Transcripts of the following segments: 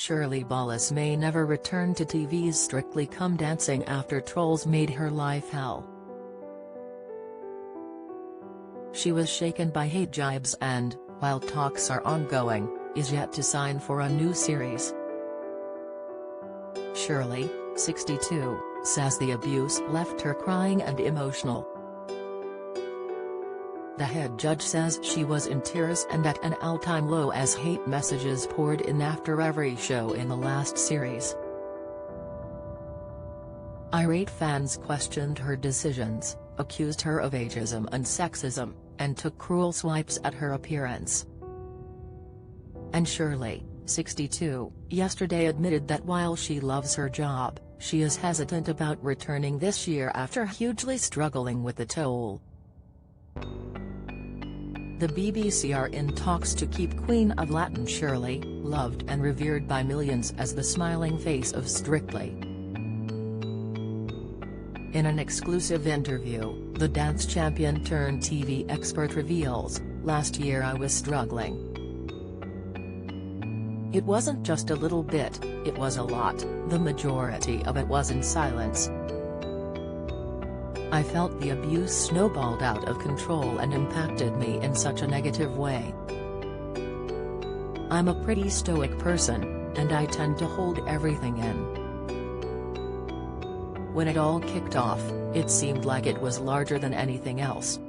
Shirley Ballas may never return to TV's Strictly Come Dancing after trolls made her life hell. She was shaken by hate jibes and, while talks are ongoing, is yet to sign for a new series. Shirley, 62, says the abuse left her crying and emotional. The head judge says she was in tears and at an all-time low as hate messages poured in after every show in the last series. Irate fans questioned her decisions, accused her of ageism and sexism, and took cruel swipes at her appearance. And Shirley, 62, yesterday admitted that while she loves her job, she is hesitant about returning this year after hugely struggling with the toll. The BBC are in talks to keep Queen of Latin Shirley, loved and revered by millions as the smiling face of Strictly. In an exclusive interview, the dance champion turned TV expert reveals, "Last year I was struggling. It wasn't just a little bit, it was a lot, the majority of it was in silence. I felt the abuse snowballed out of control and impacted me in such a negative way. I'm a pretty stoic person, and I tend to hold everything in. When it all kicked off, it seemed like it was larger than anything else.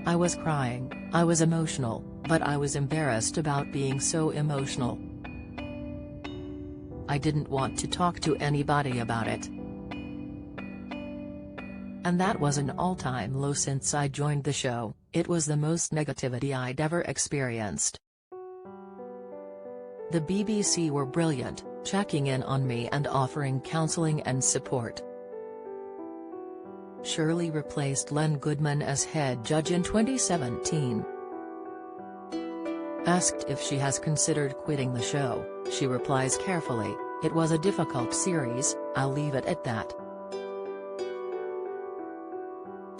I was crying, I was emotional, but I was embarrassed about being so emotional. I didn't want to talk to anybody about it. And that was an all-time low since I joined the show. It was the most negativity I'd ever experienced. The BBC were brilliant, checking in on me and offering counselling and support." Shirley replaced Len Goodman as head judge in 2017. Asked if she has considered quitting the show, she replies carefully, "It was a difficult series, I'll leave it at that.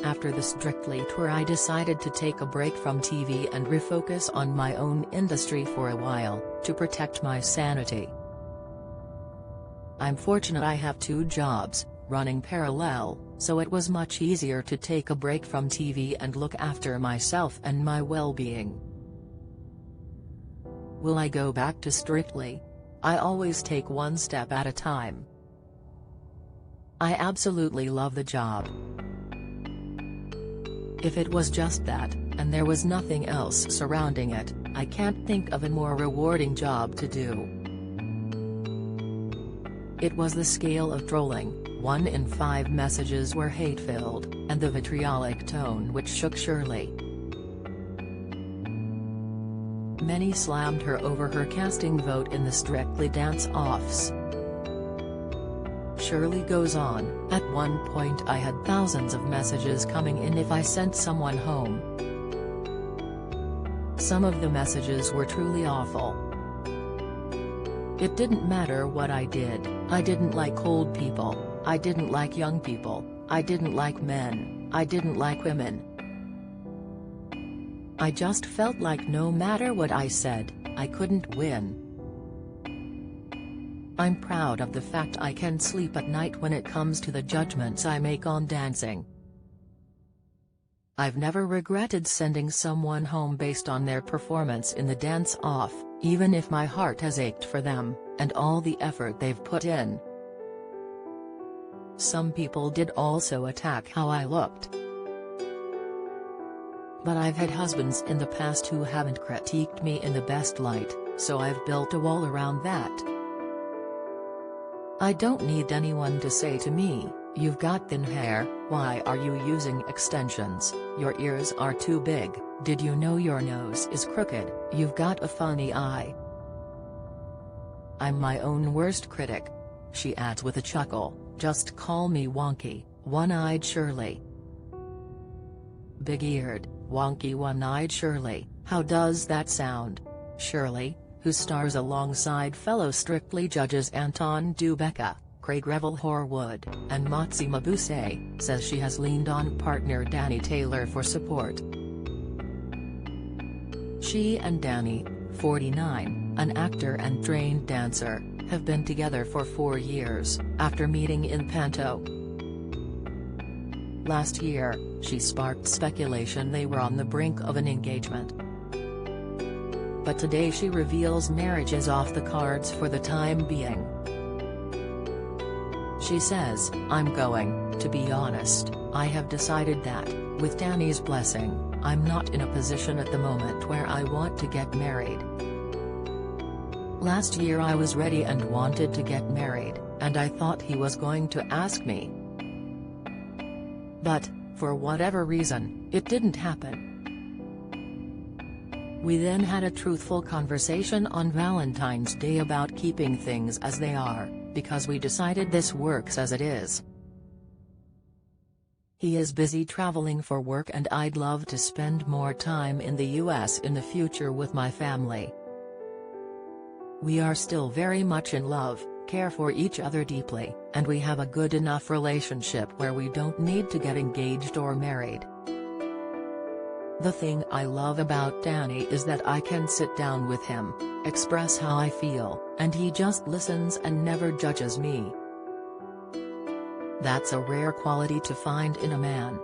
After the Strictly tour I decided to take a break from TV and refocus on my own industry for a while, to protect my sanity. I'm fortunate I have 2 jobs, running parallel, so it was much easier to take a break from TV and look after myself and my well-being. Will I go back to Strictly? I always take one step at a time. I absolutely love the job. If it was just that, and there was nothing else surrounding it, I can't think of a more rewarding job to do." It was the scale of trolling, 1 in 5 messages were hate-filled, and the vitriolic tone which shook Shirley. Many slammed her over her casting vote in the Strictly dance-offs. Shirley goes on, "At one point I had thousands of messages coming in if I sent someone home. Some of the messages were truly awful. It didn't matter what I did, I didn't like old people, I didn't like young people, I didn't like men, I didn't like women. I just felt like no matter what I said, I couldn't win. I'm proud of the fact I can sleep at night when it comes to the judgments I make on dancing. I've never regretted sending someone home based on their performance in the dance-off, even if my heart has ached for them, and all the effort they've put in. Some people did also attack how I looked. But I've had husbands in the past who haven't critiqued me in the best light, so I've built a wall around that. I don't need anyone to say to me, 'You've got thin hair, why are you using extensions, your ears are too big, did you know your nose is crooked, you've got a funny eye.' I'm my own worst critic." She adds with a chuckle, "Just call me wonky, one-eyed Shirley." Big-eared, wonky one-eyed Shirley, how does that sound? Shirley, who stars alongside fellow Strictly judges Anton Dubecca, Craig Revel Horwood, and Motsi Mabuse, says she has leaned on partner Danny Taylor for support. She and Danny, 49, an actor and trained dancer, have been together for 4 years, after meeting in Panto. Last year, she sparked speculation they were on the brink of an engagement. But today she reveals marriage is off the cards for the time being. She says, "I'm going, to be honest, I have decided that, with Danny's blessing, I'm not in a position at the moment where I want to get married. Last year I was ready and wanted to get married, and I thought he was going to ask me. But, for whatever reason, it didn't happen. We then had a truthful conversation on Valentine's Day about keeping things as they are, because we decided this works as it is. He is busy traveling for work and I'd love to spend more time in the US in the future with my family. We are still very much in love, care for each other deeply, and we have a good enough relationship where we don't need to get engaged or married. The thing I love about Danny is that I can sit down with him, express how I feel, and he just listens and never judges me. That's a rare quality to find in a man.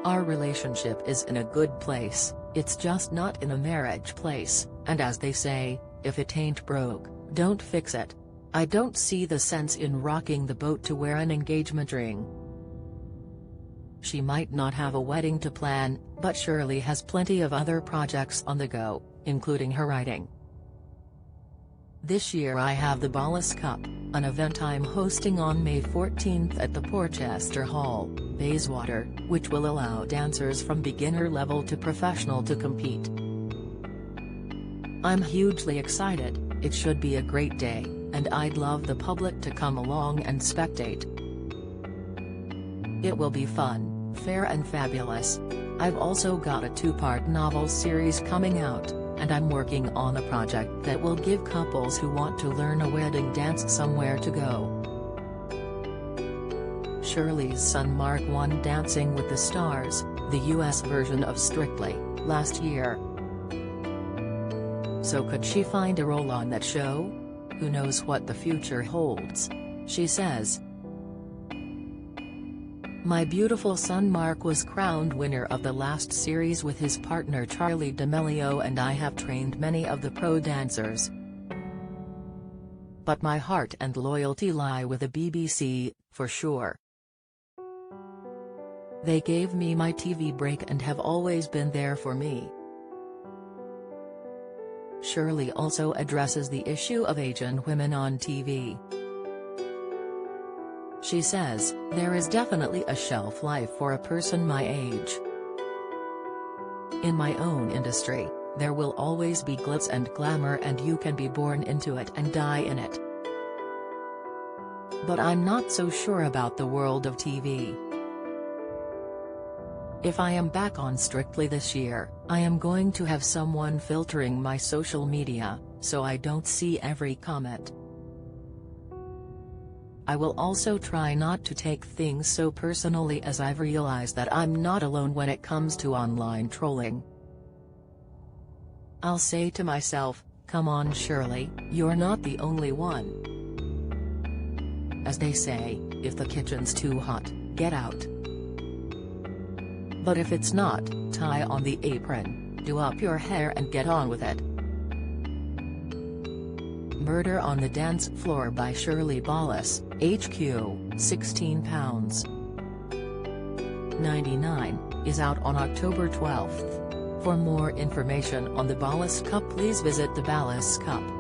Our relationship is in a good place, it's just not in a marriage place, and as they say, if it ain't broke, don't fix it. I don't see the sense in rocking the boat to wear an engagement ring. She might not have a wedding to plan, but Shirley has plenty of other projects on the go, including her writing. This year I have the Ballas Cup, an event I'm hosting on May 14th at the Porchester Hall, Bayswater, which will allow dancers from beginner level to professional to compete. I'm hugely excited, it should be a great day, and I'd love the public to come along and spectate. It will be fun, fair and fabulous. I've also got a 2-part novel series coming out, and I'm working on a project that will give couples who want to learn a wedding dance somewhere to go. Shirley's son Mark won Dancing with the Stars, the US version of Strictly, last year. So could she find a role on that show? Who knows what the future holds, she says. My beautiful son Mark was crowned winner of the last series with his partner Charli D'Amelio, and I have trained many of the pro dancers. But my heart and loyalty lie with the BBC, for sure. They gave me my TV break and have always been there for me. Shirley also addresses the issue of Asian women on TV. She says, there is definitely a shelf life for a person my age. In my own industry, there will always be glitz and glamour, and you can be born into it and die in it. But I'm not so sure about the world of TV. If I am back on Strictly this year, I am going to have someone filtering my social media, so I don't see every comment. I will also try not to take things so personally, as I've realized that I'm not alone when it comes to online trolling. I'll say to myself, come on Shirley, you're not the only one. As they say, if the kitchen's too hot, get out. But if it's not, tie on the apron, do up your hair and get on with it. Murder on the Dance Floor by Shirley Ballas, HQ, £16.99, is out on October 12th. For more information on the Ballas Cup, please visit theballascup.com.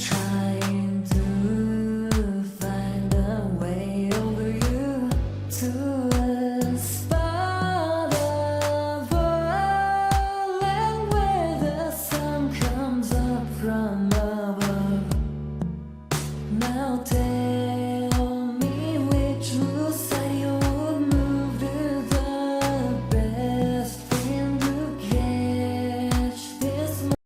Trying to find a notte